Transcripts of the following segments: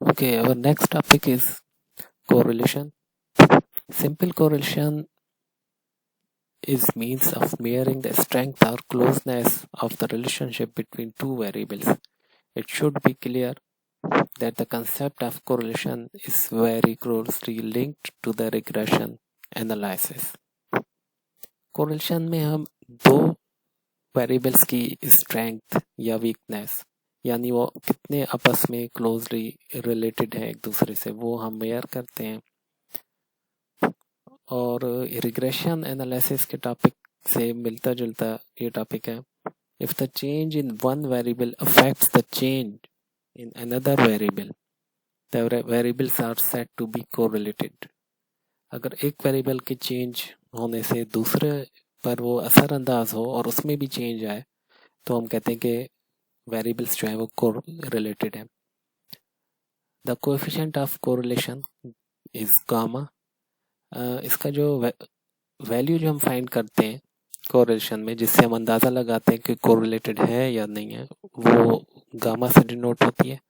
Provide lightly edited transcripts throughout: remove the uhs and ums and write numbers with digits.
Okay, our next topic is correlation. Simple correlation is means of measuring the strength or closeness of the relationship between two variables. It should be clear that the concept of correlation is very closely linked to the regression analysis. Correlation में हम दो variables की strength या weakness यानी वो कितने आपस में क्लोजली रिलेटेड है एक दूसरे से वो हम मेयर करते हैं और रिग्रेशन एनालिसिस के टॉपिक से मिलता जुलता ये टॉपिक है. If the change in one variable affects the change in another variable the variables are said to be correlated. अगर एक वेरिएबल के चेंज होने से दूसरे पर वो असरअंदाज हो और उसमें भी चेंज आए तो हम कहते हैं कि वेरिएबल्स जो है वो कोरिलेटेड है. The coefficient of correlation is gamma. इसका जो वैल्यू जो हम फाइंड करते हैं कोरिलेशन में जिससे हम अंदाज़ा लगाते हैं कि कोरिलेटेड है या नहीं है वो गामा से डिनोट होती है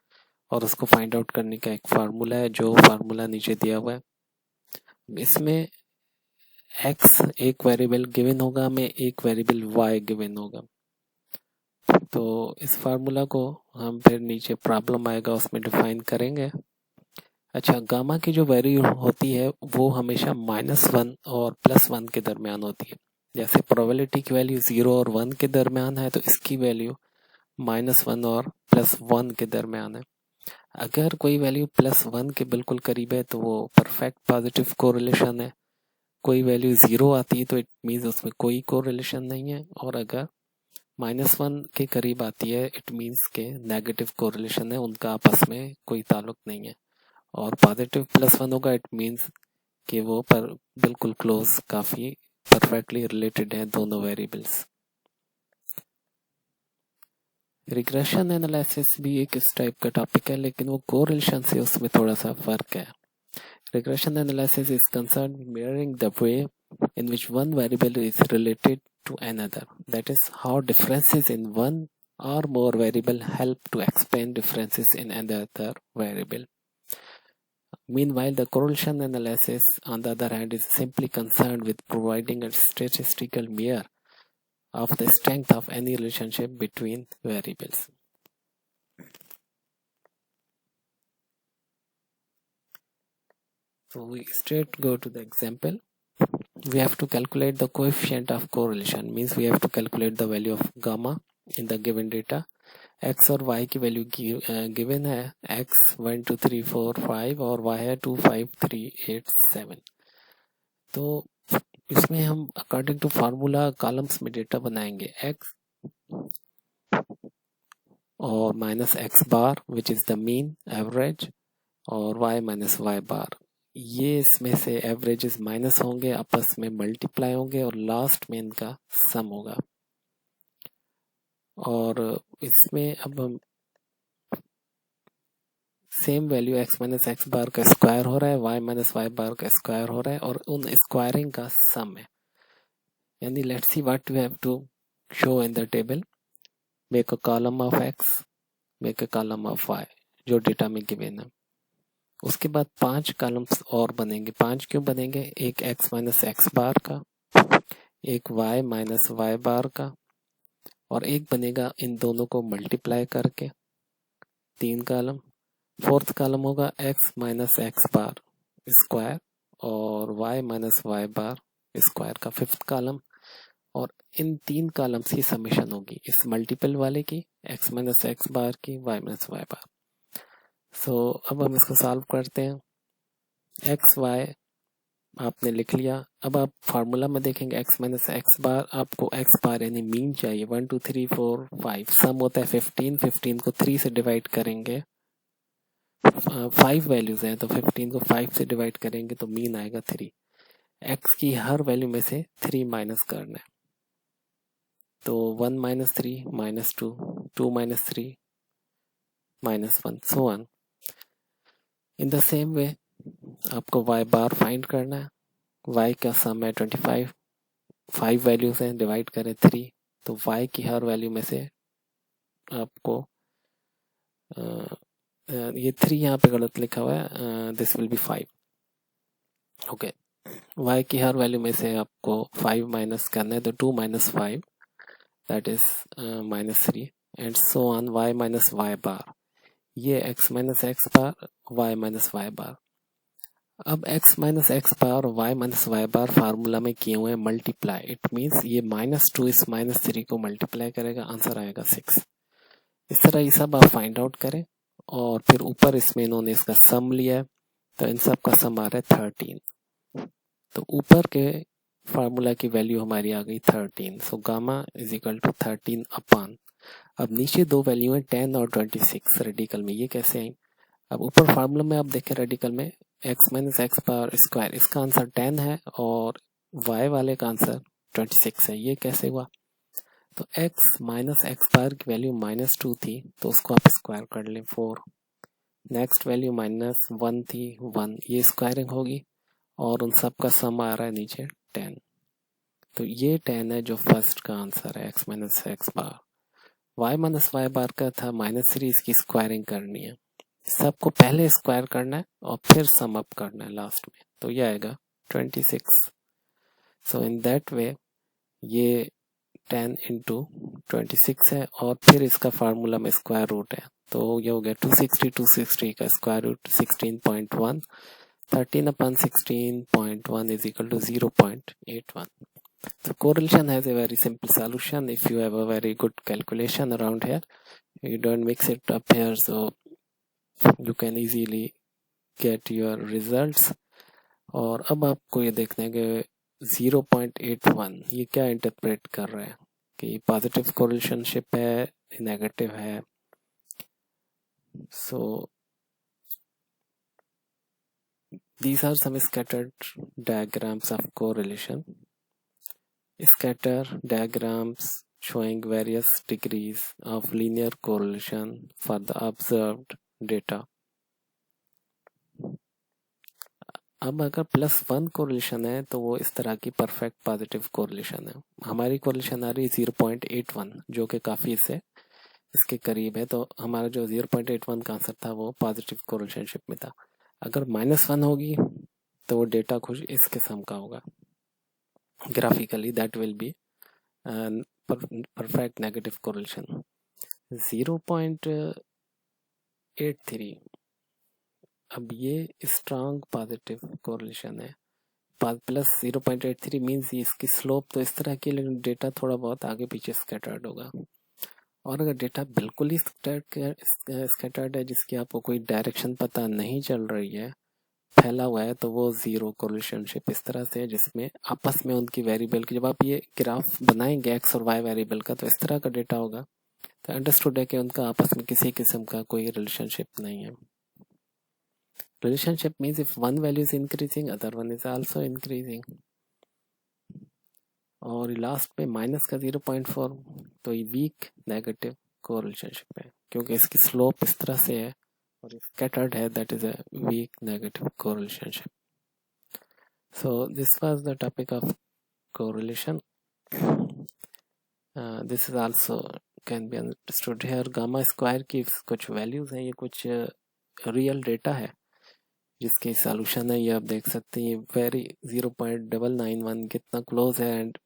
और उसको फाइंड आउट करने का एक फार्मूला है जो फार्मूला नीचे दिया हुआ है. इसमें x एक वेरिएबल गिवन होगा हमें एक वेरिएबल y गिवन होगा. तो इस फार्मूला को हम फिर नीचे प्रॉब्लम आएगा उसमें डिफाइन करेंगे. अच्छा, गामा की जो वैल्यू होती है वो हमेशा -1 और +1 के दरमियान होती है. जैसे प्रोबेबिलिटी की वैल्यू 0 और 1 के दरमियान है तो इसकी वैल्यू -1 और +1 के दरमियान है. अगर कोई वैल्यू +1 के बिल्कुल करीब है तो वो परफेक्ट पॉजिटिव कोरिलेशन है. कोई वैल्यू 0 आती है तो इट मीन्स उसमें कोई कोरिलेशन नहीं है और अगर -1 के करीब आती है इट मीन्स के नेगेटिव कोरिलेशन है, उनका आपस में कोई ताल्लुक नहीं है. और पॉजिटिव +1 होगा इट मीन्स कि वो पर बिल्कुल क्लोज काफ़ी परफेक्टली रिलेटेड हैं दोनों वेरिएबल्स. रिग्रेशन एनालिसिस भी एक इस टाइप का टॉपिक है लेकिन वो कोरिलेशन से उसमें थोड़ा सा फर्क है. Regression analysis is concerned with mirroring the way in which one variable is related to another. That is, how differences in one or more variable help to explain differences in another variable. Meanwhile, the correlation analysis, on the other hand, is simply concerned with providing a statistical measure of the strength of any relationship between variables. So we straight go to the example. We have to calculate the coefficient of correlation, means we have to calculate the value of gamma in the given data. x और y की value given है. x 1 2 3 4 5 और y है 2 5 3 8 7. तो इसमें हम according to formula columns में data बनाएंगे. x और minus x bar which is the mean average और y माइनस y बार. ये इसमें से एवरेजेस माइनस होंगे, आपस में मल्टीप्लाई होंगे और लास्ट में इनका सम होगा. और इसमें अब हम same value x minus x bar का स्क्वायर हो रहा है, y माइनस वाई बार का स्क्वायर हो रहा है और उन स्क्वायरिंग का सम है. यानी let's see what we have to show in the table. Make a column of x, make a column of y जो डेटा में गिवन है. उसके बाद 5 कॉलम्स और बनेंगे. 5 क्यों बनेंगे? एक x माइनस एक्स बार का, एक y माइनस वाई बार का और एक बनेगा इन दोनों को मल्टीप्लाई करके 3 कॉलम. फोर्थ कॉलम होगा x minus x bar square और y minus y bar square का 5th कॉलम. और इन 3 कॉलम्स की समेशन होगी इस मल्टीपल वाले की, x माइनस एक्स बार की, y माइनस वाई बार. सो अब हम इसको सॉल्व करते हैं. एक्स वाई आपने लिख लिया. अब आप फार्मूला में देखेंगे x माइनस एक्स बार, आपको x बार यानी मीन चाहिए. 1 2 3 4 5 सम होता है 15. 15 को 3 से डिवाइड करेंगे, 5 वैल्यूज हैं तो 15 को 5 से डिवाइड करेंगे तो मीन आएगा 3. x की हर वैल्यू में से 3 माइनस करना है तो 1 minus 3 minus 2, 2 minus 3 minus 1, so on. In the same way आपको y बार फाइंड करना है. y का सम है 25, 5 वैल्यूज हैं, डिवाइड करें 3 तो y की हर वैल्यू में से आपको ये 3 यहाँ पे गलत लिखा हुआ है, this will be 5। Okay, y की हर वैल्यू में से आपको 5 माइनस करना है, तो 2 minus 5 that is -3 and so on y minus y बार, ये x माइनस x बार, y माइनस y बार। अब x माइनस x बार और y माइनस y बार फार्मूला में किए हुए मल्टीप्लाई, इट मीन्स ये -2 इस -3 को मल्टीप्लाई करेगा, आंसर आएगा 6। इस तरह ये सब आप फाइंड आउट करें और फिर ऊपर इसमें इन्होंने इसका सम लिया है, तो इन सब का सम आ रहा है 13। तो ऊपर के फार्मूला की वैल्यू हमारी आ गई 13, so gamma is equal to 13 अपान, अब नीचे दो वैल्यू है 10 और 26 रेडिकल में, ये कैसे आई? अब ऊपर फार्मूला में आप देखें रेडिकल में x minus x power square, इसका आंसर 10 है और y वाले का आंसर 26 है, ये कैसे हुआ? तो x माइनस एक्स पावर की वैल्यू -2 थी, तो उसको आप स्क्वायर कर लें 4। नेक्स्ट वैल्यू -1 थी 1, ये स्क्वायरिंग होगी और उन सब का सम आ रहा है नीचे 10। तो ये 10 है जो फर्स्ट का आंसर है, x minus x power. y minus y bar का था -3, इसकी स्क्वायरिंग करनी है, सबको पहले स्क्वायर करना है और फिर सम अप करना है लास्ट में, तो ये आएगा 26। सो इन दैट वे ये 10 इंटू 26 है और फिर इसका फार्मूला में स्क्वायर रूट है, तो ये हो गया 260 का square root 16.1, 13 upon 16.1 is equal to 0.81. So correlation has a very simple solution if you have a very good calculation around here. You don't mix it up here, so you can easily get your results. और अब आपको ये देखना है कि 0.81 ये क्या interpret कर रहा है, कि पॉजिटिव कोरिलेशनशिप है, नेगेटिव है। So these are some scattered diagrams of correlation. Scatter diagrams showing various degrees of linear correlation for the observed data. अब अगर +1 कोरिलेशन है तो वो इस तरह की परफेक्ट पॉजिटिव कोरिलेशन है। हमारी कोरिलेशन आ रही है 0.81 जो कि काफ़ी इसके करीब है, तो हमारा जो 0.81 का आंसर था वो पॉजिटिव कोरिलेशनशिप में था। अगर -1 होगी तो वो डेटा कुछ इस किस्म का होगा, graphically that will be perfect negative correlation. 0.83 अब ये स्ट्रांग पॉजिटिव कोरिलेशन है, प्लस 0.83 मीन्स इसकी स्लोप तो इस तरह की, लेकिन डेटा थोड़ा बहुत आगे पीछे स्कैटर्ड होगा। और अगर डेटा बिल्कुल ही स्कैटर्ड है, जिसकी आपको कोई डायरेक्शन पता नहीं चल रही है, फैला हुआ है, तो वो जीरो कोरिलेशनशिप इस तरह से है जिसमें आपस में उनकी वेरिएबल की, जब आप ये ग्राफ बनाएंगे एक्स और वाई वेरिएबल का, तो इस तरह का डेटा होगा, तो अंडरस्टूड है कि उनका आपस में किसी किस्म का कोई रिलेशनशिप नहीं है। Relationship means if one value is increasing other one is also increasing. और लास्ट पे माइनस का 0.4, तो ये वीक नेगेटिव कोरिलेशनशिप है क्योंकि इसकी स्लोप इस तरह से है और scattered है, that is a weak negative correlationship. So this was the topic of correlation. This is also can be understood here. Gamma square की कुछ वैल्यूज हैं, ये कुछ रियल डेटा है जिसके सॉल्यूशन है, ये आप देख सकते हैं। वेरी 0.991 कितना क्लोज है, and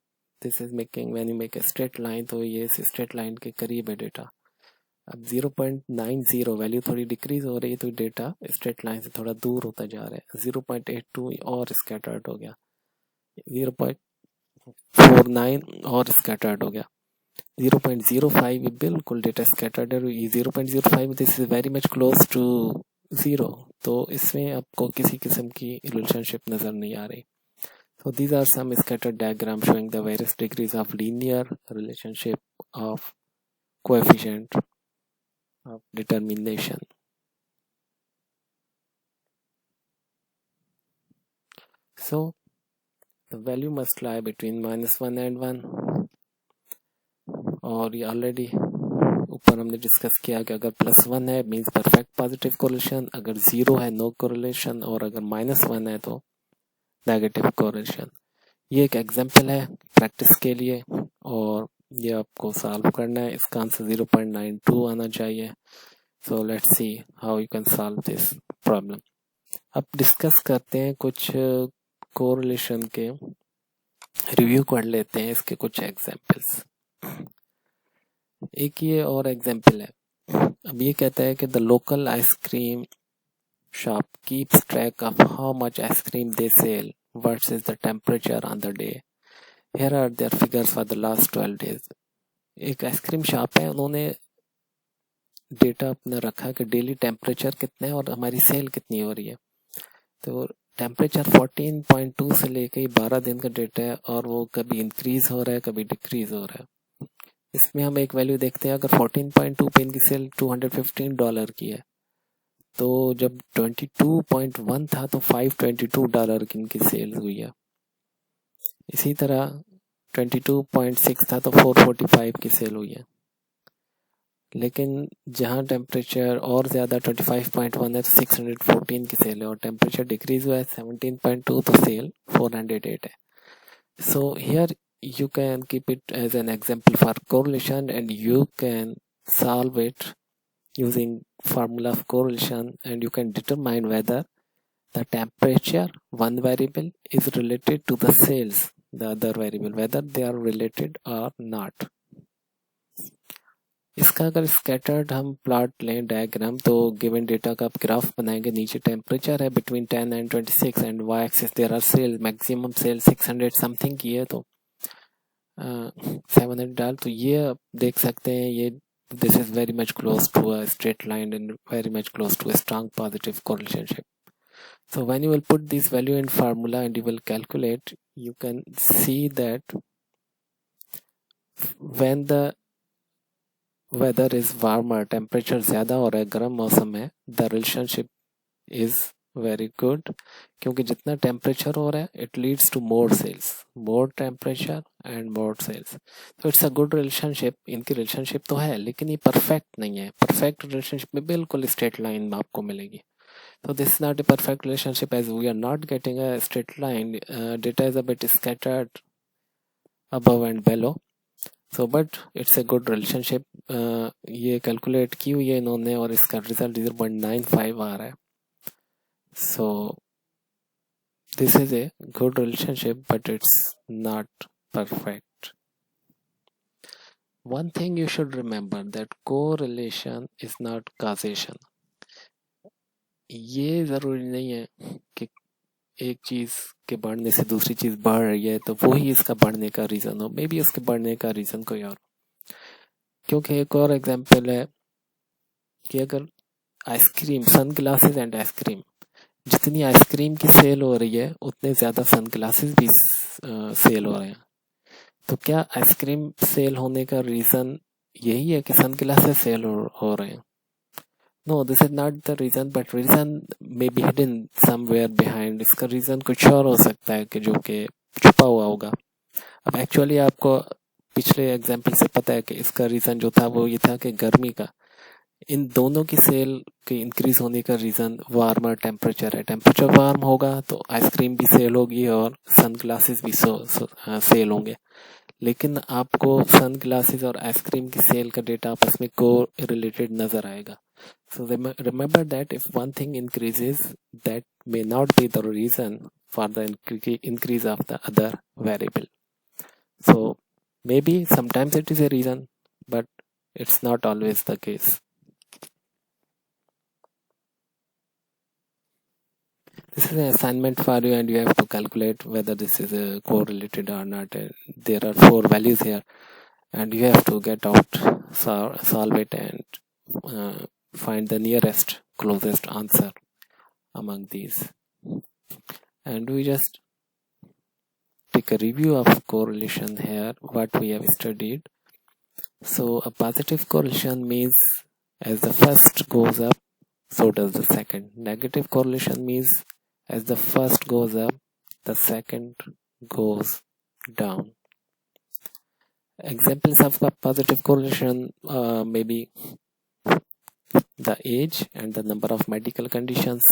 this is making when you make a straight line, तो ये इस स्ट्रेट लाइन के करीब है डेटा। अब 0.90 वैल्यू थोड़ी डिक्रीज हो रही है, तो डेटा स्ट्रेट लाइन से थोड़ा दूर होता जा रहा है। 0.82 और स्कैटर्ड हो गया, 0.49 और स्कैटर्ड हो गया, 0.05 बिल्कुल डेटा स्कैटर्ड है, 0.05 this is very much close to 0, तो इसमें आपको किसी किस्म की रिलेशनशिप नजर नहीं आ रही। So these are some scattered diagrams showing the various degrees of linear relationship of coefficient of determination. So the value must lie between -1 and 1, और ये ऑलरेडी ऊपर हमने डिस्कस किया कि अगर +1 है मीन्स परफेक्ट पॉजिटिव कोरिलेशन, अगर 0 है नो कोरिलेशन, और अगर -1 है तो नेगेटिव कोरिलेशन। ये एक एग्जांपल है प्रैक्टिस के लिए, और ये आपको सॉल्व करना है। इसका आंसर 0.92 आना चाहिए। So let's see how you can solve this problem. अब डिस्कस करते हैं कुछ कोरिलेशन के, रिव्यू कर लेते हैं इसके कुछ एग्जांपल्स। एक ये और एग्जांपल है। अब ये कहता है कि the local ice cream shop keeps track of how much ice cream they sell versus the temperature on the day. Here are their figures for the last 12 days. एक आइसक्रीम शॉप है, उन्होंने डेटा अपना रखा कि डेली टेम्परेचर कितना है और हमारी सेल कितनी हो रही है। तो टेम्परेचर 14.2 से लेके 12 दिन का डेटा है और वो कभी इंक्रीज हो रहा है कभी डिक्रीज हो रहा है। इसमें हम एक वैल्यू देखते हैं, अगर 14.2 पे इनकी सेल $215 की है, तो जब 22.1 था तो $522 की इनकी सेल हुई है। इसी तरह 22.6 था तो 445 की सेल हुई है। लेकिन जहां टेम्परेचर और ज़्यादा 25.1 है तो 614 की सेल है, और टेम्परेचर डिक्रीज हुआ है 17.2 तो सेल 408 है। So here you can keep it as an example for correlation, and you can solve it using formula of correlation, and you can determine whether the temperature, one variable, is related to the sales, the other variable, whether they are related or not. इसका अगर scattered हम plot लें diagram, तो given data का आप graph बनाएंगे। नीचे temperature है between 10 and 26 and Y axis there are sale, maximum sale 600 something की है, तो 700 डाल, तो ये आप देख सकते हैं ये this is very much close to a straight line and very much close to a strong positive correlationship. So when you will put this value in formula and you will calculate, you can see that when the weather is warmer, temperature ज़्यादा हो रहा है, गर्म मौसम है, the relationship is very good, क्योंकि जितना temperature हो रहा है it leads to more sales, more temperature and more sales. So it's a good relationship. इनकी relationship तो है लेकिन ये perfect नहीं है। perfect relationship में बिल्कुल straight line आपको मिलेगी। So this is not a perfect relationship as we are not getting a straight line. Data is a bit scattered above and below. So but it's a good relationship. ये calculate की हुई है इन्होंने और इसका result 0.95 आ रहा है। So this is a good relationship, but it's not perfect. One thing you should remember that correlation is not causation. ये जरूरी नहीं है कि एक चीज के बढ़ने से दूसरी चीज बढ़ रही है तो वही इसका बढ़ने का रीजन हो, मे बी उसके बढ़ने का रीजन कोई और। क्योंकि एक और एग्जांपल है कि अगर ice cream, sunglasses and ice cream, जितनी आइसक्रीम की सेल हो रही है उतने ज़्यादा सन ग्लासेस भी सेल हो रहे हैं, तो क्या आइसक्रीम सेल होने का रीज़न यही है कि सन ग्लासेस सेल हो रहे हैं? No, this is not the reason, but reason may be hidden somewhere behind. इसका रीज़न कुछ और हो सकता है कि जो कि छुपा हुआ होगा। अब एक्चुअली आपको पिछले एग्जाम्पल से पता है कि इसका रीज़न जो था वो ये था कि गर्मी का, इन दोनों की सेल के इंक्रीज होने का रीज़न वार्मर टेम्परेचर है। टेम्परेचर वार्म होगा तो आइसक्रीम भी सेल होगी और सन ग्लासेस भी सेल होंगे। लेकिन आपको सन ग्लासेस और आइसक्रीम की सेल का डेटा आपस में को रिलेटेड नजर आएगा। So remember that if one thing increases, that may not be the reason for the increase of the other variable. So maybe sometimes it is a reason, but it's not always the case. This is an assignment for you and you have to calculate whether this is correlated or not. There are 4 values here and you have to get out, solve it and find the nearest, closest answer among these. And we just take a review of correlation here, what we have studied. So a positive correlation means as the first goes up, so does the second. Negative correlation means as the first goes up, the second goes down. Examples of a positive correlation may be the age and the number of medical conditions,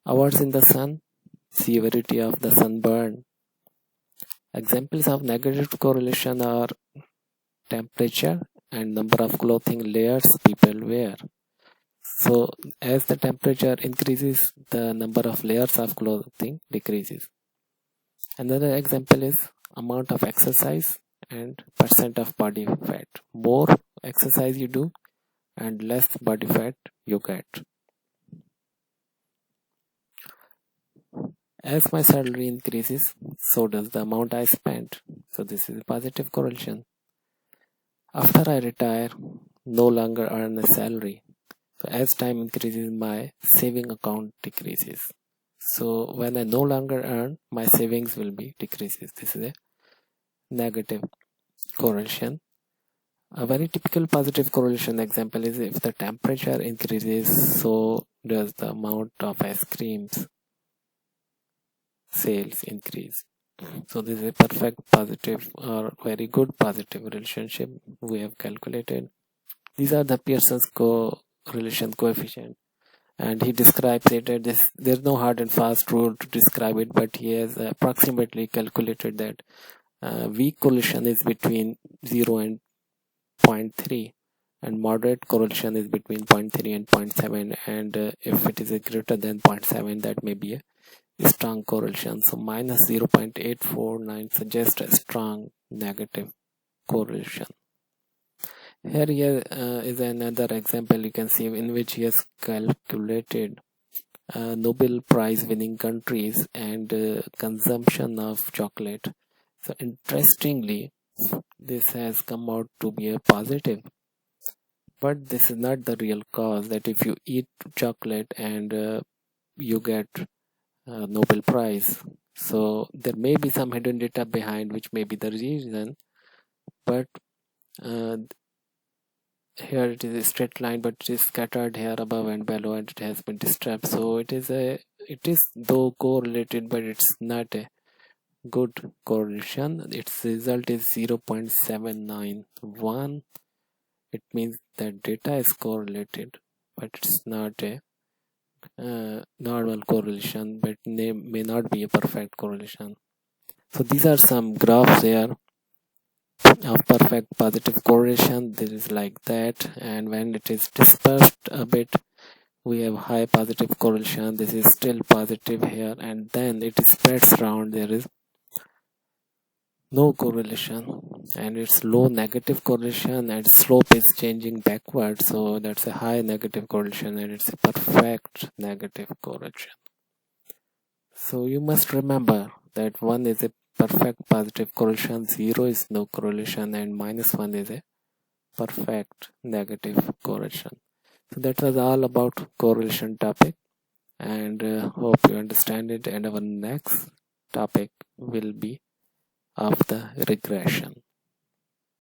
hours in the sun, severity of the sunburn. Examples of negative correlation are temperature and number of clothing layers people wear. So as the temperature increases, the number of layers of clothing decreases. Another example is amount of exercise and percent of body fat. More exercise you do and less body fat you get. As my salary increases, so does the amount I spend. So this is a positive correlation. After I retire, no longer earn a salary. So as time increases, my saving account decreases. So when I no longer earn, my savings will be decreases. This is a negative correlation. A very typical positive correlation example is if the temperature increases, so does the amount of ice creams sales increase. So this is a perfect positive or very good positive relationship we have calculated. These are the Pearson's correlation coefficient, and he describes it at this. There's no hard and fast rule to describe it, but he has approximately calculated that weak correlation is between 0 and 0.3, and moderate correlation is between 0.3 and 0.7, and if it is a greater than 0.7, that may be a strong correlation. So minus 0.849 suggests a strong negative correlation. Here is another example you can see in which he has calculated Nobel Prize winning countries and consumption of chocolate. So interestingly, this has come out to be a positive, but this is not the real cause that if you eat chocolate and you get Nobel Prize. So there may be some hidden data behind which may be the reason, but uh, here it is a straight line, but it is scattered here above and below, and it has been disturbed. So it is though correlated, but it's not a good correlation. Its result is 0.791. It means that data is correlated, but it's not a normal correlation, but may not be a perfect correlation. So these are some graphs here of perfect positive correlation. This is like that, and when it is dispersed a bit, we have high positive correlation. This is still positive here, and then it spreads around. There is no correlation, and it's low negative correlation, and slope is changing backward, so that's a high negative correlation, and it's a perfect negative correlation. So you must remember that 1 is a perfect positive correlation, 0 is no correlation, and -1 is a perfect negative correlation. So that was all about correlation topic, and hope you understand it, and our next topic will be of the regression.